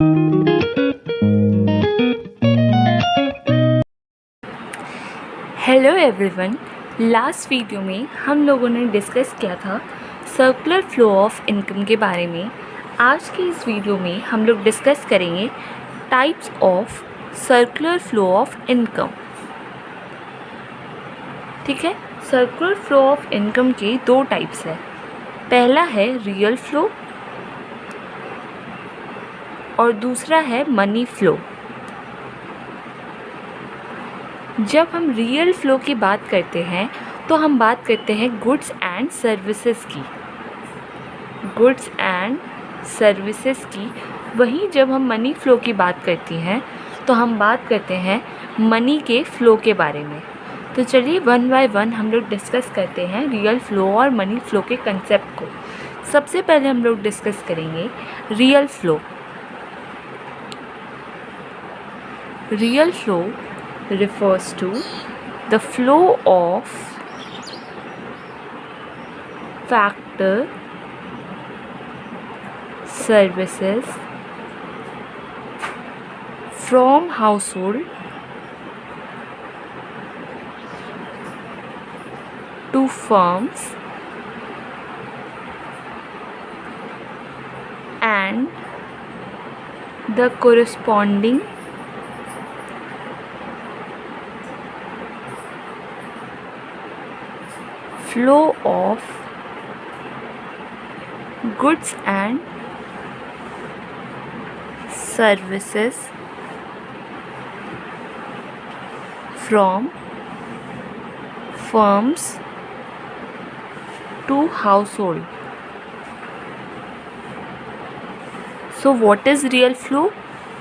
Hello everyone, last video में हम लोगों ने डिस्कस किया था सर्कुलर फ्लो ऑफ इनकम के बारे में। आज की इस वीडियो में हम लोग डिस्कस करेंगे types of circular flow of income. ठीक है, सर्कुलर फ्लो ऑफ इनकम के दो टाइप्स है। पहला है रियल फ्लो और दूसरा है मनी फ्लो। जब हम रियल फ्लो की बात करते हैं तो हम बात करते हैं गुड्स एंड सर्विसेज की। गुड्स एंड सर्विसेज की। वहीं जब हम मनी फ्लो की बात करती हैं तो हम बात करते हैं मनी के फ्लो के बारे में। तो चलिए वन बाय वन हम लोग डिस्कस करते हैं रियल फ्लो और मनी फ्लो के कंसेप्ट को। सबसे पहले हम लोग डिस्कस करेंगे real flow. Real flow refers to the flow of factor services from household to firms and the corresponding flow of goods and services from firms to household. So what is real flow?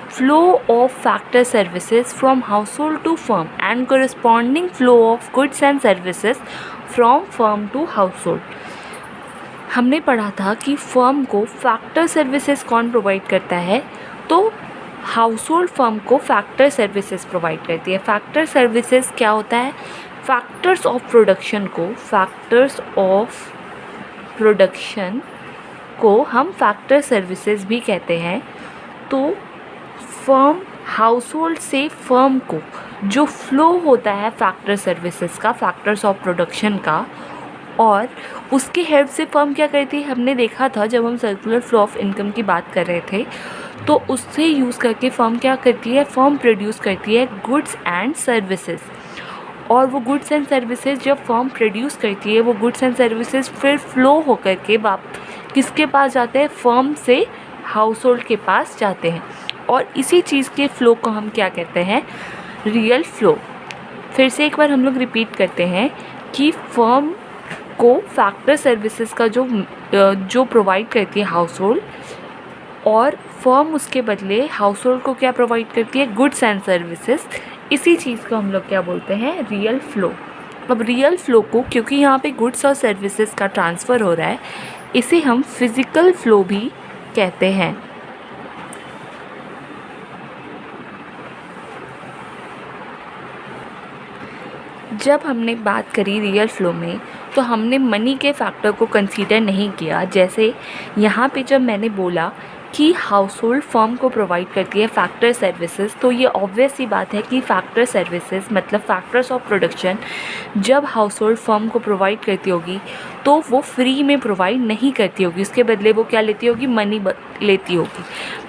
Flow of factor services from household to firm and corresponding flow of goods and services from firm to household. हमने पढ़ा था कि firm को factor services कौन provide करता है, तो household firm को फैक्टर सर्विसेज प्रोवाइड करती है। फैक्टर सर्विसेज क्या होता है? फैक्टर्स ऑफ प्रोडक्शन को हम फैक्टर सर्विसेज भी कहते हैं। तो फर्म हाउसहोल्ड से फर्म को जो फ्लो होता है फैक्टर सर्विसेज का, फैक्टर्स ऑफ प्रोडक्शन का, और उसके हेल्प से फर्म क्या करती है, हमने देखा था जब हम सर्कुलर फ्लो ऑफ इनकम की बात कर रहे थे, तो उससे यूज़ करके फर्म क्या करती है, फर्म प्रोड्यूस करती है गुड्स एंड सर्विसेज। और वो गुड्स एंड सर्विसेज जब फर्म प्रोड्यूस करती है, वो गुड्स एंड सर्विसेज फिर फ्लो होकर के किसके पास जाते हैं? फर्म से हाउस होल्ड के पास जाते हैं। और इसी चीज़ के फ्लो को हम क्या कहते हैं? Real flow. फिर से एक बार हम लोग रिपीट करते हैं कि फर्म को फैक्टर सर्विसेज का जो प्रोवाइड करती है हाउस होल्ड, और फर्म उसके बदले हाउस होल्ड को क्या प्रोवाइड करती है? Goods and services. इसी चीज़ को हम लोग क्या बोलते हैं? Real flow. अब रियल फ्लो को, क्योंकि यहाँ पे गुड्स और सर्विसेज का ट्रांसफ़र हो रहा है, इसे हम फिज़िकल फ्लो भी कहते हैं। जब हमने बात करी रियल फ्लो में, तो हमने मनी के फैक्टर को कंसीडर नहीं किया। जैसे यहाँ पे जब मैंने बोला कि हाउस होल्ड फर्म को प्रोवाइड करती है फैक्टर सर्विसेज, तो ये ऑब्वियस सी बात है कि फैक्टर सर्विसेज मतलब फैक्टर्स ऑफ प्रोडक्शन जब हाउस होल्ड फर्म को प्रोवाइड करती होगी तो वो फ्री में प्रोवाइड नहीं करती होगी, उसके बदले वो क्या लेती होगी? मनी लेती होगी।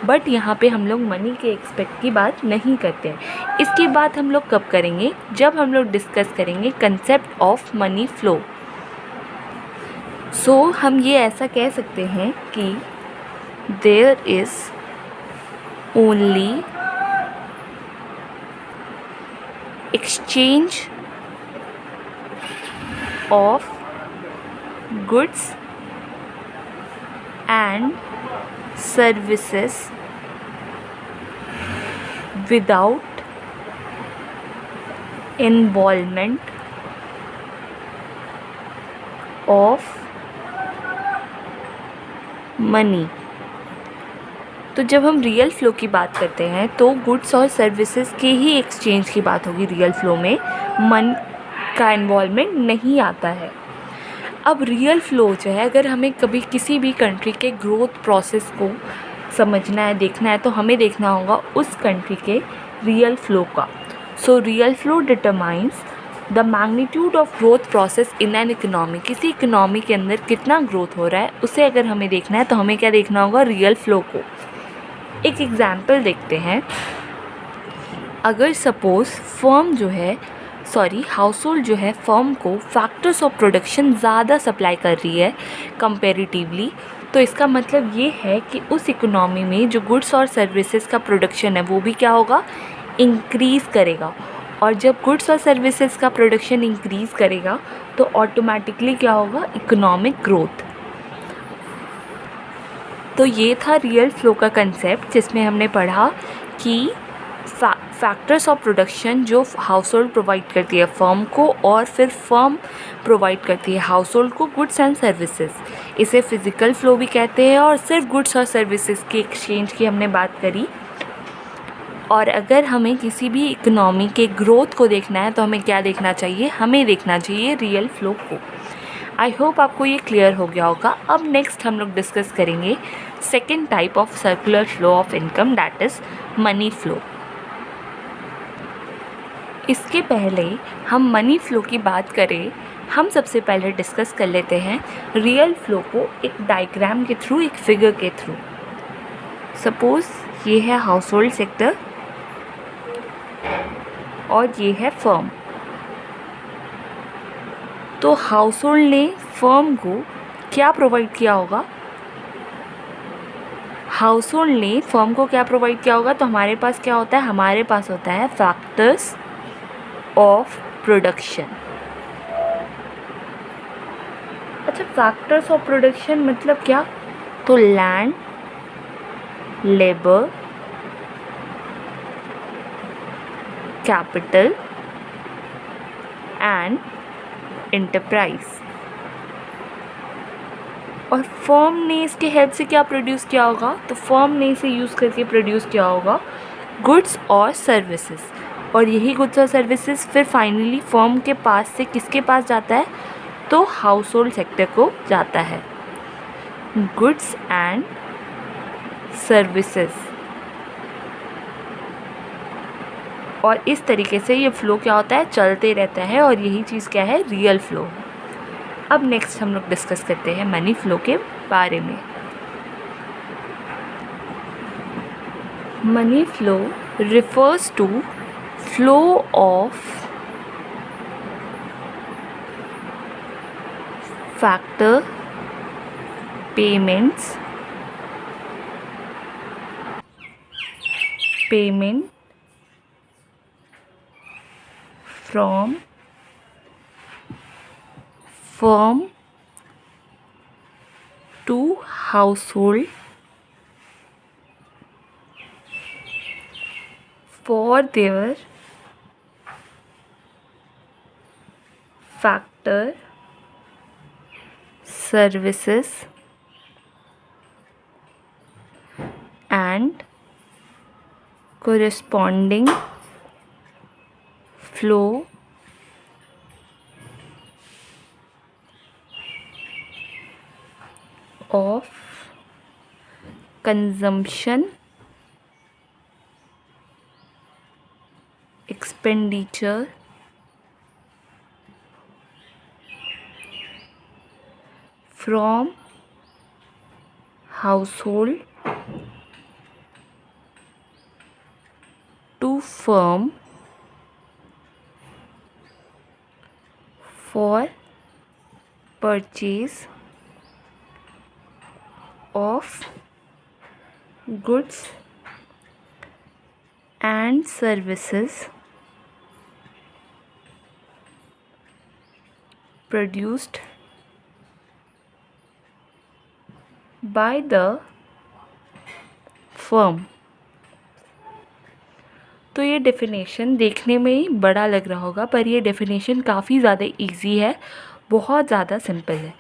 बट यहाँ पे हम लोग मनी के एक्सपेक्ट की बात नहीं करते हैं। इसकी बात हम लोग कब करेंगे? जब हम लोग डिस्कस करेंगे कंसेप्ट ऑफ मनी फ्लो। सो हम ये ऐसा कह सकते हैं कि there is only exchange of goods and services without involvement of money। तो जब हम रियल फ्लो की बात करते हैं तो गुड्स और सर्विसेज के ही एक्सचेंज की बात होगी। रियल फ्लो में मन का इन्वॉल्वमेंट नहीं आता है। अब रियल फ्लो जो है, अगर हमें कभी किसी भी कंट्री के ग्रोथ प्रोसेस को समझना है, देखना है, तो हमें देखना होगा उस कंट्री के रियल फ्लो का। So real flow determines the magnitude of growth process in an economy. किसी इकोनॉमी के अंदर कितना ग्रोथ हो रहा है उसे अगर हमें देखना है तो हमें क्या देखना होगा, रियल फ्लो को। एक एग्जाम्पल देखते हैं। अगर सपोज़ फर्म जो है हाउस होल्ड जो है फर्म को फैक्टर्स ऑफ प्रोडक्शन ज़्यादा सप्लाई कर रही है कंपेरेटिवली, तो इसका मतलब ये है कि उस इकोनॉमी में जो गुड्स और सर्विसेज का प्रोडक्शन है वो भी क्या होगा, इंक्रीज़ करेगा। और जब गुड्स और सर्विसेज का प्रोडक्शन इंक्रीज़ करेगा तो ऑटोमेटिकली क्या होगा, इकोनॉमिक ग्रोथ। तो ये था रियल फ्लो का कंसेप्ट, जिसमें हमने पढ़ा कि फैक्टर्स ऑफ प्रोडक्शन जो हाउस होल्ड प्रोवाइड करती है फर्म को, और फिर फर्म प्रोवाइड करती है हाउस होल्ड को गुड्स एंड सर्विसेज। इसे फिज़िकल फ्लो भी कहते हैं, और सिर्फ गुड्स और सर्विसेज की एक्सचेंज की हमने बात करी। और अगर हमें किसी भी इकोनॉमी के ग्रोथ को देखना है तो हमें क्या देखना चाहिए, हमें देखना चाहिए रियल फ्लो को। आई होप आपको ये क्लियर हो गया होगा। अब नेक्स्ट हम लोग डिस्कस करेंगे second type of circular flow of income, that is money flow. इसके पहले हम मनी फ्लो की बात करें, हम सबसे पहले डिस्कस कर लेते हैं रियल फ्लो को एक डायग्राम के थ्रू, एक फिगर के थ्रू। सपोज़ ये है हाउस होल्ड सेक्टर और ये है फर्म। तो हाउस होल्ड ने फर्म को क्या प्रोवाइड किया होगा, हाउस होल्ड ने फर्म को क्या प्रोवाइड किया होगा, तो हमारे पास क्या होता है, हमारे पास होता है फैक्टर्स ऑफ प्रोडक्शन। अच्छा, फैक्टर्स ऑफ प्रोडक्शन मतलब क्या, तो land, labour, capital and enterprise. और फर्म ने इसके हेल्प से क्या प्रोड्यूस किया होगा, तो फर्म ने इसे यूज़ करके प्रोड्यूस किया होगा गुड्स और सर्विसेज। और यही गुड्स और सर्विसेज फिर फाइनली फर्म के पास से किसके पास जाता है, तो हाउस होल्ड सेक्टर को जाता है। गुड्स एंड सर्विसेज, और इस तरीके से ये फ्लो क्या होता है, चलते रहता है, और यही चीज़ क्या है, रियल फ्लो है। अब नेक्स्ट हम लोग डिस्कस करते हैं मनी फ्लो के बारे में। Money flow refers to flow of factor payments, payment from firm to household for their factor services and corresponding flow of consumption, expenditure, from household to firm for purchase of goods and services produced by the firm। तो ये definition देखने में ही बड़ा लग रहा होगा, पर ये डेफिनेशन काफ़ी ज़्यादा इजी है, बहुत ज़्यादा सिंपल है।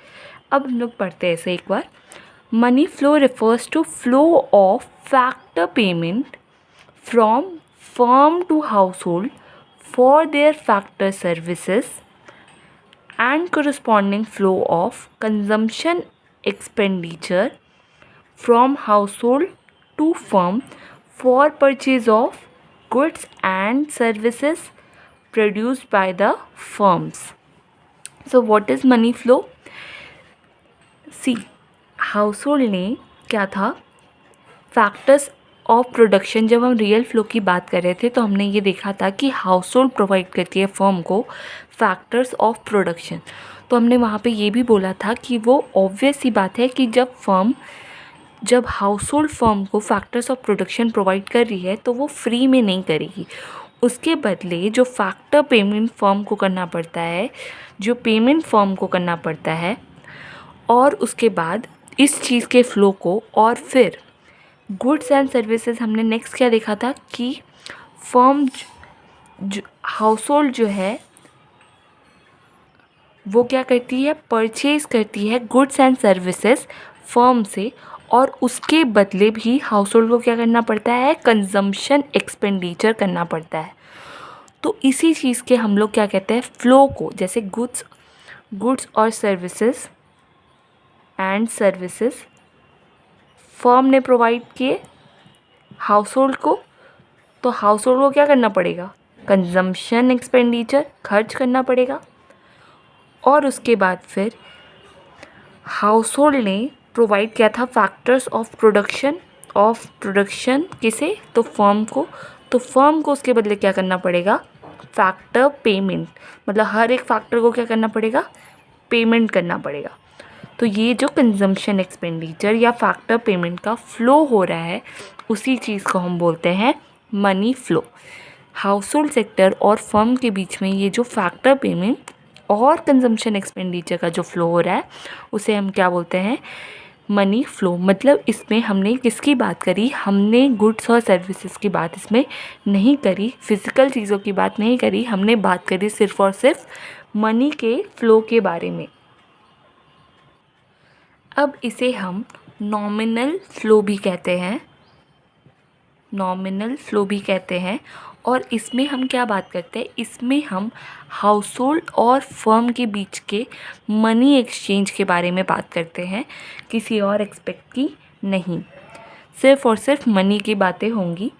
अब हम लोग पढ़ते हैं इसे एक बार। Money flow refers to flow of factor payment from firm to household for their factor services and corresponding flow of consumption expenditure from household to firm for purchase of goods and services produced by the firms. So what is money flow? See, household ने क्या था, factors of production, जब हम real flow की बात कर रहे थे तो हमने ये देखा था कि हाउसहोल्ड प्रोवाइड करती है फर्म को फैक्टर्स ऑफ प्रोडक्शन। तो हमने वहाँ पे ये भी बोला था कि वो ऑब्वियस सी बात है कि जब हाउसहोल्ड फर्म को फैक्टर्स ऑफ प्रोडक्शन प्रोवाइड कर रही है तो वो फ्री में नहीं करेगी, उसके बदले जो फैक्टर पेमेंट फर्म को करना पड़ता है, और उसके बाद इस चीज़ के फ़्लो को, और फिर गुड्स एंड सर्विसेज हमने नेक्स्ट क्या देखा था कि फर्म हाउसहोल्ड जो है वो क्या करती है, परचेज करती है गुड्स एंड सर्विसेज फर्म से, और उसके बदले भी हाउसहोल्ड को क्या करना पड़ता है, कंजम्पशन एक्सपेंडिचर करना पड़ता है। तो इसी चीज़ के हम लोग क्या कहते हैं, फ़्लो को, जैसे गुड्स और सर्विसेज फर्म ने प्रोवाइड किए हाउसहोल्ड को, तो हाउसहोल्ड को क्या करना पड़ेगा, कंजम्पशन एक्सपेंडिचर खर्च करना पड़ेगा। और उसके बाद फिर हाउसहोल्ड ने प्रोवाइड किया था फैक्टर्स ऑफ प्रोडक्शन किसे, तो फर्म को, तो फर्म को उसके बदले क्या करना पड़ेगा, फैक्टर पेमेंट, मतलब हर एक फैक्टर को क्या करना पड़ेगा, पेमेंट करना पड़ेगा। तो ये जो कंजम्पशन एक्सपेंडिचर या फैक्टर पेमेंट का फ़्लो हो रहा है, उसी चीज़ को हम बोलते हैं मनी फ़्लो। हाउसहोल्ड सेक्टर और फर्म के बीच में ये जो फैक्टर पेमेंट और कंजम्पशन एक्सपेंडिचर का जो फ़्लो हो रहा है उसे हम क्या बोलते हैं, मनी फ़्लो। मतलब इसमें हमने किसकी बात करी, हमने गुड्स और सर्विसेज की बात इसमें नहीं करी, फिज़िकल चीज़ों की बात नहीं करी, हमने बात करी सिर्फ़ और सिर्फ मनी के फ़्लो के बारे में। अब इसे हम नॉमिनल फ़्लो भी कहते हैं, और इसमें हम क्या बात करते हैं, इसमें हम हाउसहोल्ड और फर्म के बीच के मनी एक्सचेंज के बारे में बात करते हैं, किसी और एस्पेक्ट की नहीं, सिर्फ़ और सिर्फ मनी की बातें होंगी।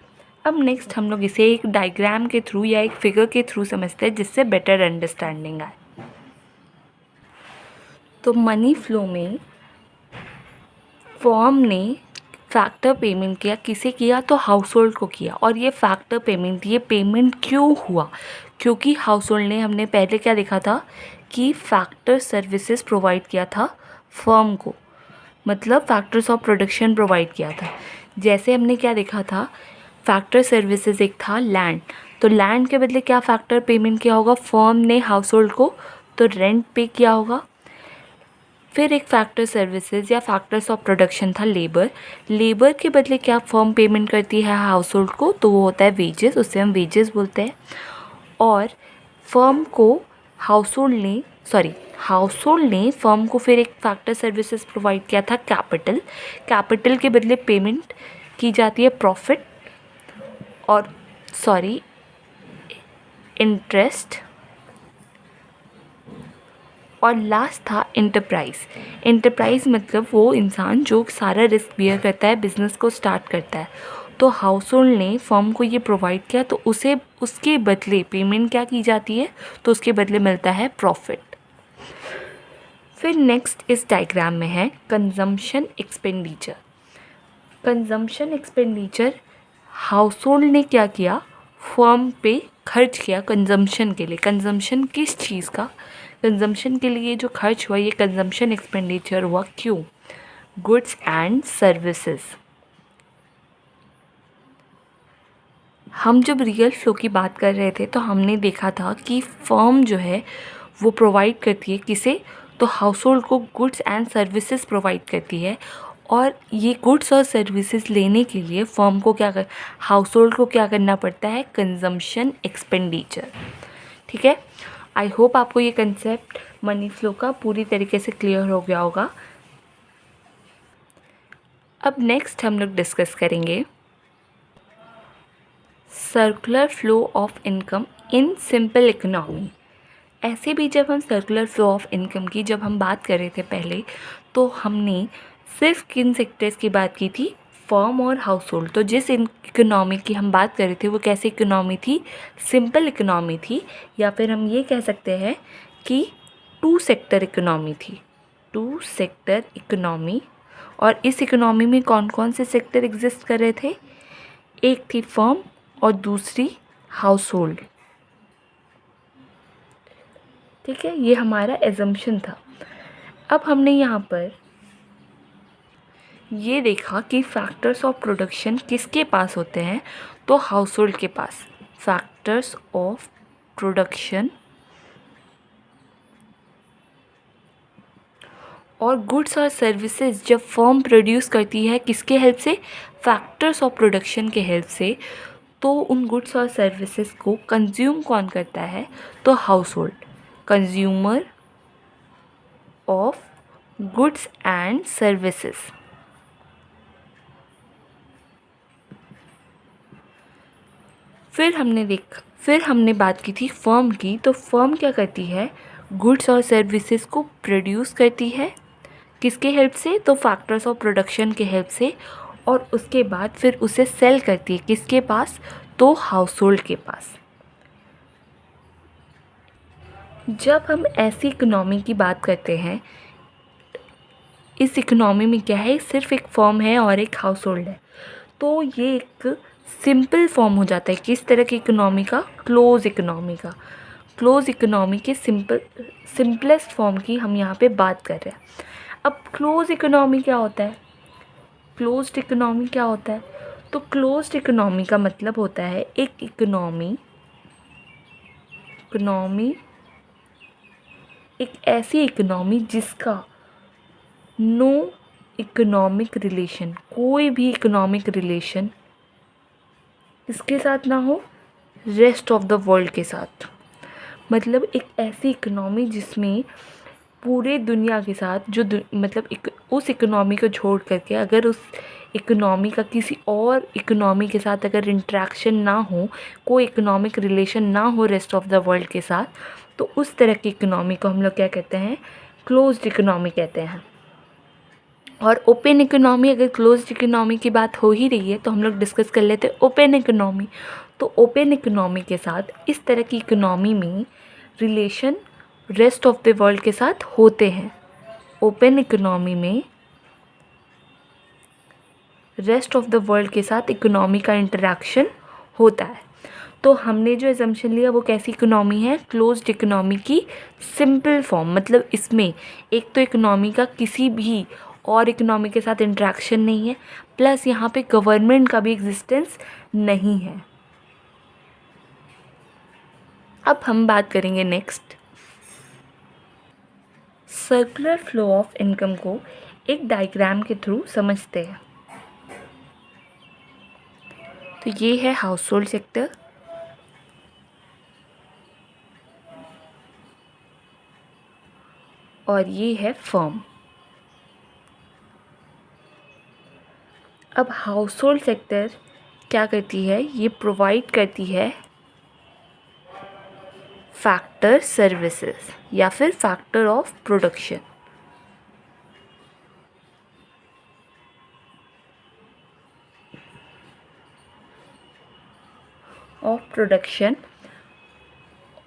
अब नेक्स्ट हम लोग इसे एक डायग्राम के थ्रू या एक फिगर के थ्रू समझते हैं जिससे बेटर अंडरस्टैंडिंग आए। तो मनी फ़्लो में फर्म ने फैक्टर पेमेंट किया, किसे किया, तो हाउसहोल्ड को किया। और ये फैक्टर पेमेंट, ये पेमेंट क्यों हुआ, क्योंकि हाउसहोल्ड ने, हमने पहले क्या देखा था कि फैक्टर सर्विसेज प्रोवाइड किया था फर्म को, मतलब फैक्टर्स ऑफ प्रोडक्शन प्रोवाइड किया था। जैसे हमने क्या देखा था, फैक्टर सर्विसेज एक था लैंड, तो लैंड के बदले क्या फैक्टर पेमेंट किया होगा फर्म ने हाउसहोल्ड को, तो रेंट पे किया होगा। फिर एक फैक्टर सर्विसेज या फैक्टर्स ऑफ प्रोडक्शन था लेबर के बदले क्या फर्म पेमेंट करती है हाउसहोल्ड को, तो वो होता है वेजेस, उससे हम वेजेस बोलते हैं। और फर्म को हाउसहोल्ड ने फर्म को फिर एक फैक्टर सर्विसेज प्रोवाइड किया था कैपिटल के बदले पेमेंट की जाती है प्रॉफिट और इंटरेस्ट। और लास्ट था एंटरप्राइज़ मतलब वो इंसान जो सारा रिस्क बियर करता है, बिज़नेस को स्टार्ट करता है। तो हाउसहोल्ड ने फर्म को ये प्रोवाइड किया, तो उसके बदले पेमेंट क्या की जाती है, तो उसके बदले मिलता है प्रॉफिट। फिर नेक्स्ट इस डायग्राम में है कंजम्पशन एक्सपेंडिचर। हाउसहोल्ड ने क्या किया, फर्म पे खर्च किया कंजम्पशन के लिए। कंजम्पशन किस चीज़ का, कंजम्पशन के लिए जो खर्च हुआ, ये कंजम्पशन एक्सपेंडिचर हुआ, क्यों, गुड्स एंड सर्विसेज। हम जब रियल फ्लो की बात कर रहे थे तो हमने देखा था कि फर्म जो है वो प्रोवाइड करती है किसे, तो हाउसहोल्ड को गुड्स एंड सर्विसेज प्रोवाइड करती है। और ये गुड्स और सर्विसेज लेने के लिए फर्म को हाउसहोल्ड को क्या करना पड़ता है, कंजम्पशन एक्सपेंडिचर। ठीक है, आई होप आपको ये कंसेप्ट मनी फ्लो का पूरी तरीके से क्लियर हो गया होगा। अब नेक्स्ट हम लोग डिस्कस करेंगे circular flow of income in simple economy. ऐसे भी जब हम सर्कुलर फ्लो ऑफ इनकम की जब हम बात कर रहे थे पहले, तो हमने सिर्फ किन सेक्टर्स की बात की थी, फर्म और हाउस होल्ड, तो जिस इकोनॉमी की हम बात कर रहे थे वो कैसी इकोनॉमी थी, सिंपल इकोनॉमी थी, या फिर हम ये कह सकते हैं कि टू सेक्टर इकोनॉमी थी, टू सेक्टर इकोनॉमी। और इस इकोनॉमी में कौन कौन से सेक्टर एग्जिस्ट कर रहे थे, एक थी फर्म और दूसरी हाउस होल्ड। ठीक है, ये हमारा एजम्पशन था। अब हमने यहाँ पर ये देखा कि फैक्टर्स ऑफ प्रोडक्शन किसके पास होते हैं, तो हाउस होल्ड के पास। फैक्टर्स ऑफ प्रोडक्शन और गुड्स और सर्विसेज जब फर्म प्रोड्यूस करती है किसके हेल्प से, फैक्टर्स ऑफ प्रोडक्शन के हेल्प से, तो उन गुड्स और सर्विसेज को कंज्यूम कौन करता है, तो house hold, consumer of goods and services. फिर हमने बात की थी फर्म की, तो फर्म क्या करती है, गुड्स और सर्विसेज को प्रोड्यूस करती है किसके हेल्प से, तो फैक्टर्स ऑफ प्रोडक्शन के हेल्प से, और उसके बाद फिर उसे सेल करती है किसके पास, तो हाउस होल्ड के पास। जब हम ऐसी इकोनॉमी की बात करते हैं, इस इकोनॉमी में क्या है, सिर्फ एक फर्म है और एक हाउस होल्ड है, तो ये एक सिंपल फॉर्म हो जाता है किस तरह की इकोनॉमी का, क्लोज इकोनॉमी का। क्लोज इकोनॉमी के सिंपलेस्ट फॉर्म की हम यहाँ पे बात कर रहे हैं। अब क्लोज इकोनॉमी क्या होता है, क्लोज्ड इकोनॉमी क्या होता है, तो क्लोज्ड इकोनॉमी का मतलब होता है एक इकोनॉमी एक ऐसी इकोनॉमी जिसका नो इकोनॉमिक रिलेशन, कोई भी इकोनॉमिक रिलेशन इसके साथ ना हो रेस्ट ऑफ द वर्ल्ड के साथ। मतलब एक ऐसी इकोनॉमी जिसमें पूरे दुनिया के साथ उस इकोनॉमी को छोड़ करके अगर उस इकोनॉमी का किसी और इकोनॉमी के साथ अगर इंटरेक्शन ना हो, कोई इकोनॉमिक रिलेशन ना हो रेस्ट ऑफ द वर्ल्ड के साथ, तो उस तरह की इकोनॉमी को हम लोग क्या कहते हैं, क्लोज्ड इकोनॉमी कहते हैं। और ओपन इकोनॉमी, अगर क्लोज्ड इकोनॉमी की बात हो ही रही है तो हम लोग डिस्कस कर लेते हैं ओपन इकोनॉमी। तो ओपन इकोनॉमी के साथ इस तरह की इकोनॉमी में relation rest of the world के साथ होते हैं। ओपन इकोनॉमी में रेस्ट ऑफ द वर्ल्ड के साथ इकोनॉमी का इंटरेक्शन होता है। तो हमने जो एजम्पशन लिया वो कैसी इकोनॉमी है, क्लोज्ड इकोनॉमी की सिंपल फॉर्म। मतलब इसमें एक तो इकोनॉमी का किसी भी और इकोनॉमी के साथ इंटरेक्शन नहीं है, प्लस यहाँ पे गवर्नमेंट का भी एग्जिस्टेंस नहीं है। अब हम बात करेंगे next, circular flow of income को एक डायग्राम के थ्रू समझते हैं। तो ये है हाउस होल्ड सेक्टर, और ये है फर्म। अब हाउस होल्ड सेक्टर क्या करती है, ये प्रोवाइड करती है फैक्टर सर्विसेज या फिर फैक्टर ऑफ प्रोडक्शन।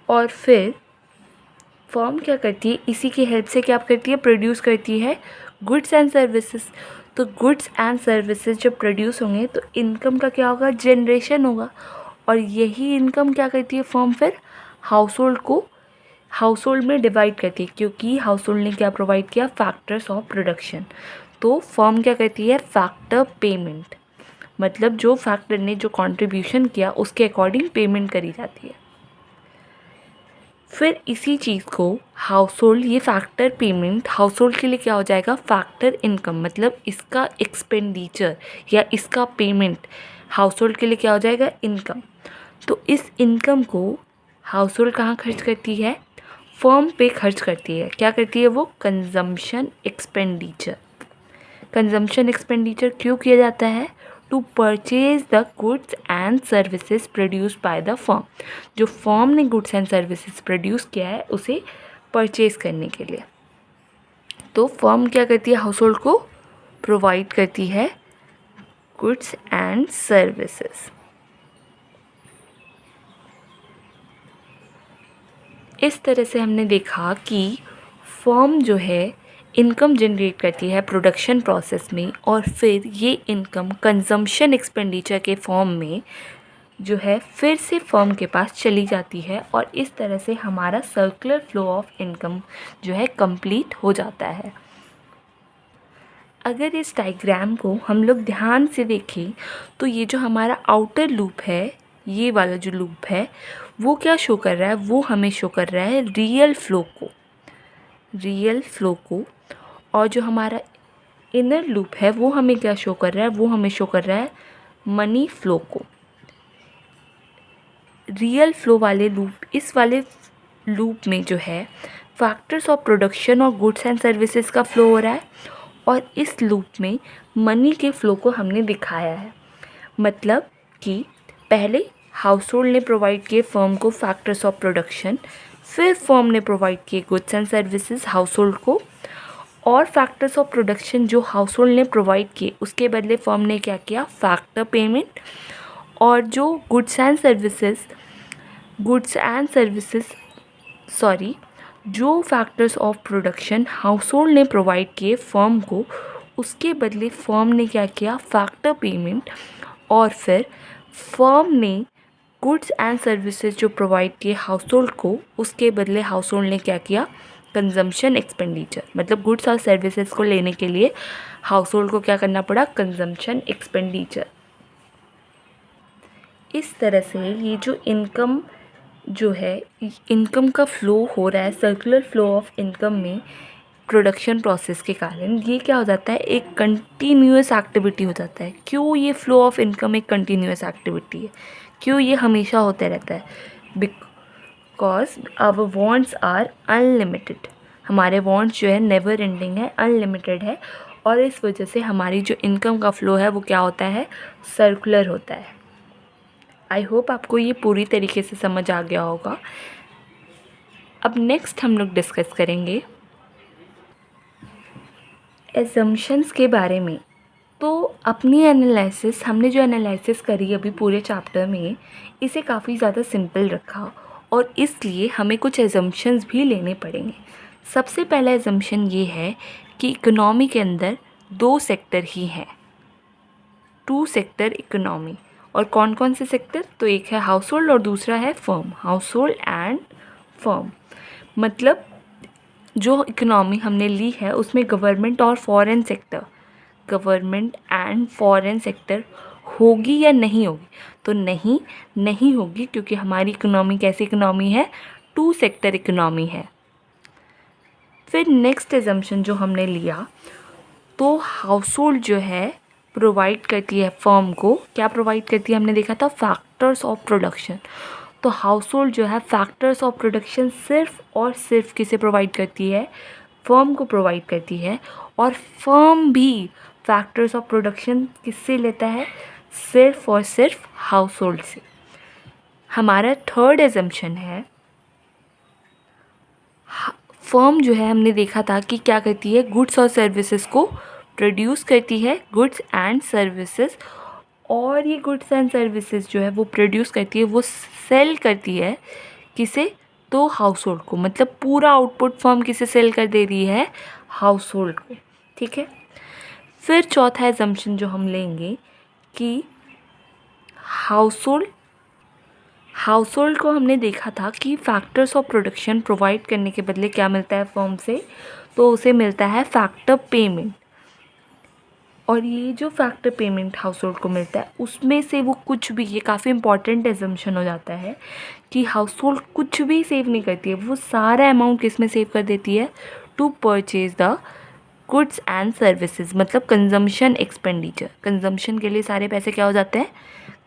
और फिर फर्म क्या करती है, इसी की हेल्प से क्या करती है, प्रोड्यूस करती है गुड्स एंड सर्विसेज। तो गुड्स एंड सर्विसेज जब प्रोड्यूस होंगे तो इनकम का क्या होगा, जनरेशन होगा। और यही इनकम क्या करती है फर्म, फिर हाउस होल्ड में डिवाइड करती है, क्योंकि हाउस होल्ड ने क्या प्रोवाइड किया, फैक्टर्स ऑफ प्रोडक्शन। तो फर्म क्या करती है, फैक्टर पेमेंट, मतलब जो फैक्टर ने जो कंट्रीब्यूशन किया उसके अकॉर्डिंग पेमेंट करी जाती है। फिर इसी चीज़ को हाउस होल्ड, ये फैक्टर पेमेंट हाउस होल्ड के लिए क्या हो जाएगा, फैक्टर इनकम, मतलब इसका एक्सपेंडिचर या इसका पेमेंट हाउस होल्ड के लिए क्या हो जाएगा, इनकम। तो इस इनकम को हाउस होल्ड कहाँ खर्च करती है, फर्म पे खर्च करती है। क्या करती है वो, कंजम्पशन एक्सपेंडिचर। कंजम्पशन एक्सपेंडिचर क्यों किया जाता है, to purchase the goods and services produce by the firm. जो फर्म ने गुड्स एंड सर्विसेज प्रोड्यूस किया है उसे परचेज करने के लिए। तो फर्म क्या करती है, हाउस होल्ड को प्रोवाइड करती है गुड्स एंड सर्विसेज। इस तरह से हमने देखा कि फर्म जो है इनकम जनरेट करती है प्रोडक्शन प्रोसेस में, और फिर ये इनकम कंजम्पशन एक्सपेंडिचर के फॉर्म में जो है फिर से फर्म के पास चली जाती है, और इस तरह से हमारा सर्कुलर फ्लो ऑफ इनकम जो है कंप्लीट हो जाता है। अगर इस डायग्राम को हम लोग ध्यान से देखें तो ये जो हमारा आउटर लूप है, ये वाला जो लूप है वो क्या शो कर रहा है, वो हमें शो कर रहा है रियल फ्लो को, और जो हमारा इनर लूप है वो हमें क्या शो कर रहा है, वो हमें शो कर रहा है मनी फ्लो को। रियल फ्लो वाले लूप, इस वाले लूप में जो है फैक्टर्स ऑफ प्रोडक्शन और गुड्स एंड सर्विसेज का फ्लो हो रहा है, और इस लूप में मनी के फ्लो को हमने दिखाया है। मतलब कि पहले हाउस होल्ड ने प्रोवाइड किए फर्म को फैक्टर्स ऑफ प्रोडक्शन, फिर फर्म ने प्रोवाइड किए goods and services house hold को, और फैक्टर्स ऑफ प्रोडक्शन जो हाउस होल्ड ने प्रोवाइड किए उसके बदले फर्म ने क्या किया, फैक्टर पेमेंट, और जो गुड्स एंड सर्विसेज जो factors of production house hold ने प्रोवाइड किए फर्म को, उसके बदले फर्म ने क्या किया, फैक्टर पेमेंट, और फिर फर्म ने गुड्स एंड सर्विसेज जो प्रोवाइड किए हाउस होल्ड को, उसके बदले हाउस होल्ड ने क्या किया, कंजम्पशन एक्सपेंडिचर। मतलब गुड्स और सर्विसेज को लेने के लिए हाउस होल्ड को क्या करना पड़ा, कंजम्पशन एक्सपेंडिचर। इस तरह से ये जो इनकम जो है, इनकम का फ्लो हो रहा है, सर्कुलर फ्लो ऑफ इनकम में प्रोडक्शन प्रोसेस के कारण, ये क्या हो जाता है, एक कंटिन्यूअस एक्टिविटी हो जाता है। क्यों ये फ्लो ऑफ इनकम एक कंटिन्यूअस एक्टिविटी है, क्यों ये हमेशा होते रहता है, because our wants are unlimited. हमारे वांट्स जो है नेवर एंडिंग है, अनलिमिटेड है, और इस वजह से हमारी जो इनकम का फ्लो है वो क्या होता है, सर्कुलर होता है। आई होप आपको ये पूरी तरीके से समझ आ गया होगा। अब नेक्स्ट हम लोग डिस्कस करेंगे एजम्पशंस के बारे में। तो अपनी एनालिसिस, हमने जो एनालिसिस करी अभी पूरे चैप्टर में, इसे काफ़ी ज़्यादा सिंपल रखा, और इसलिए हमें कुछ एजम्पशंस भी लेने पड़ेंगे। सबसे पहला एजम्पशन ये है कि इकोनॉमी के अंदर 2 सेक्टर ही हैं, 2 सेक्टर इकोनॉमी। और कौन कौन से सेक्टर, तो एक है हाउस होल्ड और दूसरा है firm, house hold and firm. मतलब जो इकोनॉमी हमने ली है उसमें गवर्नमेंट और foreign sector, government and foreign sector होगी या नहीं होगी, तो नहीं होगी, क्योंकि हमारी इकोनॉमी कैसी इकोनॉमी है, 2 सेक्टर इकोनॉमी है। फिर नेक्स्ट एजम्पशन जो हमने लिया, तो हाउस होल्ड जो है प्रोवाइड करती है फर्म को, क्या प्रोवाइड करती है, हमने देखा था फैक्टर्स ऑफ प्रोडक्शन। तो हाउस होल्ड जो है फैक्टर्स ऑफ प्रोडक्शन सिर्फ और सिर्फ किसे प्रोवाइड करती है, फर्म को प्रोवाइड करती है, और फर्म भी फैक्टर्स ऑफ प्रोडक्शन किससे लेता है, सिर्फ और सिर्फ हाउस होल्ड से। हमारा थर्ड एजम्पशन है, फर्म जो है हमने देखा था कि क्या करती है, गुड्स और सर्विसेज को प्रोड्यूस करती है, गुड्स एंड सर्विसेज, और ये गुड्स एंड सर्विसेज जो है वो प्रोड्यूस करती है, वो सेल करती है किसे, तो हाउस होल्ड को। मतलब पूरा आउटपुट फर्म किसे सेल कर दे रही है, हाउस होल्ड को। ठीक है। फिर चौथा एजम्पशन जो हम लेंगे कि हाउस होल्ड को हमने देखा था कि फैक्टर्स ऑफ प्रोडक्शन प्रोवाइड करने के बदले क्या मिलता है फर्म से, तो उसे मिलता है फैक्टर पेमेंट। और ये जो फैक्टर पेमेंट हाउस होल्ड को मिलता है उसमें से वो कुछ भी, ये काफ़ी इंपॉर्टेंट एजम्पशन हो जाता है कि हाउस होल्ड कुछ भी सेव नहीं करती है, वो सारा अमाउंट किस में सेव कर देती है, to purchase the goods and services. मतलब कंजम्पशन एक्सपेंडिचर, कंजम्पशन के लिए सारे पैसे क्या हो जाते हैं,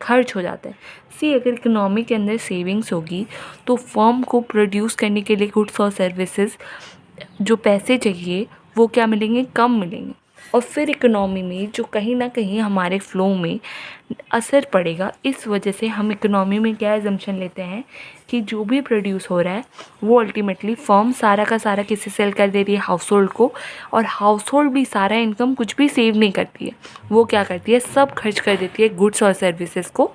खर्च हो जाते हैं। अगर इकोनॉमी के अंदर सेविंग्स होगी तो फर्म को प्रोड्यूस करने के लिए गुड्स और सर्विसेज जो पैसे चाहिए वो क्या मिलेंगे, कम मिलेंगे। और फिर इकोनॉमी में जो कहीं ना कहीं हमारे फ्लो में असर पड़ेगा। इस वजह से हम इकोनॉमी में क्या एजम्पशन लेते हैं कि जो भी प्रोड्यूस हो रहा है वो अल्टीमेटली फर्म सारा का सारा किसे सेल कर दे रही है, हाउस होल्ड को। और हाउस होल्ड भी सारा इनकम कुछ भी सेव नहीं करती है, वो क्या करती है, सब खर्च कर देती है गुड्स और सर्विसेज को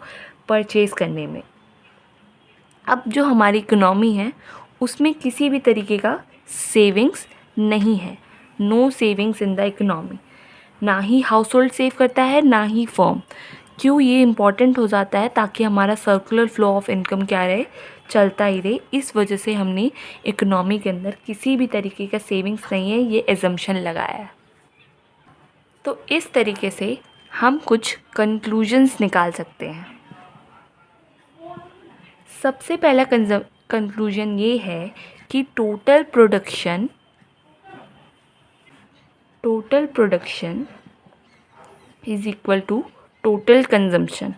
परचेज़ करने में। अब जो हमारी इकोनॉमी है उसमें किसी भी तरीके का सेविंग्स नहीं है, no savings in the economy. ना ही हाउस होल्ड सेव करता है ना ही फर्म। क्यों ये इम्पॉर्टेंट हो जाता है, ताकि हमारा सर्कुलर फ्लो ऑफ इनकम क्या रहे, चलता ही रहे। इस वजह से हमने इकोनॉमी के अंदर किसी भी तरीके का सेविंग्स नहीं है ये एजम्पशन लगाया है। तो इस तरीके से हम कुछ कंक्लूजन्स निकाल सकते हैं। सबसे पहला कंक्लूजन ये है कि total production is equal to total consumption.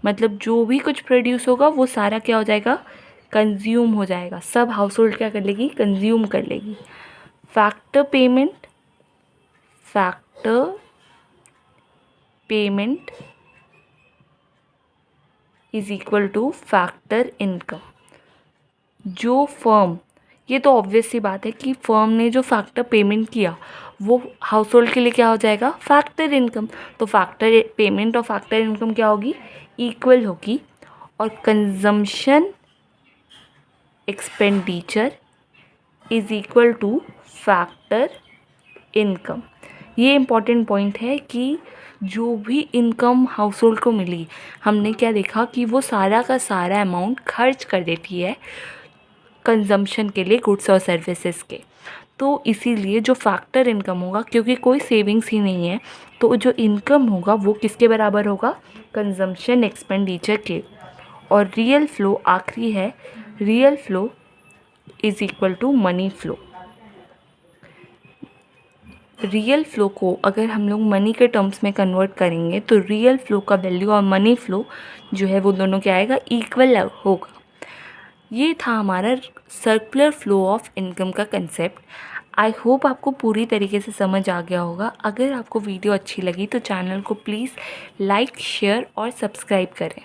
मतलब जो भी कुछ प्रोड्यूस होगा वो सारा क्या हो जाएगा, कंज्यूम हो जाएगा। सब हाउस होल्ड क्या कर लेगी, कंज्यूम कर लेगी। Factor payment is equal two factor income. जो फर्म, ये तो ऑब्वियस सी बात है कि फर्म ने जो फैक्टर पेमेंट किया वो हाउस होल्ड के लिए क्या हो जाएगा, फैक्टर इनकम। तो फैक्टर पेमेंट और फैक्टर इनकम क्या होगी, इक्वल होगी। और consumption expenditure is equal two factor income. ये इम्पॉर्टेंट पॉइंट है कि जो भी इनकम हाउस होल्ड को मिली, हमने क्या देखा कि वो सारा का सारा अमाउंट खर्च कर देती है कंजम्पशन के लिए, गुड्स और सर्विसेज के। तो इसीलिए जो फैक्टर इनकम होगा, क्योंकि कोई सेविंग्स ही नहीं है, तो जो इनकम होगा वो किसके बराबर होगा, कंजम्पशन एक्सपेंडिचर के। और रियल फ्लो आखिरी है, real flow is equal to money flow. Real flow को अगर हम लोग मनी के टर्म्स में कन्वर्ट करेंगे तो रियल फ्लो का वैल्यू और मनी फ्लो जो है वो दोनों क्या आएगा, इक्वल होगा। ये था हमारा सर्कुलर फ्लो ऑफ इनकम का कंसेप्ट। आई होप आपको पूरी तरीके से समझ आ गया होगा। अगर आपको वीडियो अच्छी लगी तो चैनल को प्लीज़ लाइक, शेयर और सब्सक्राइब करें।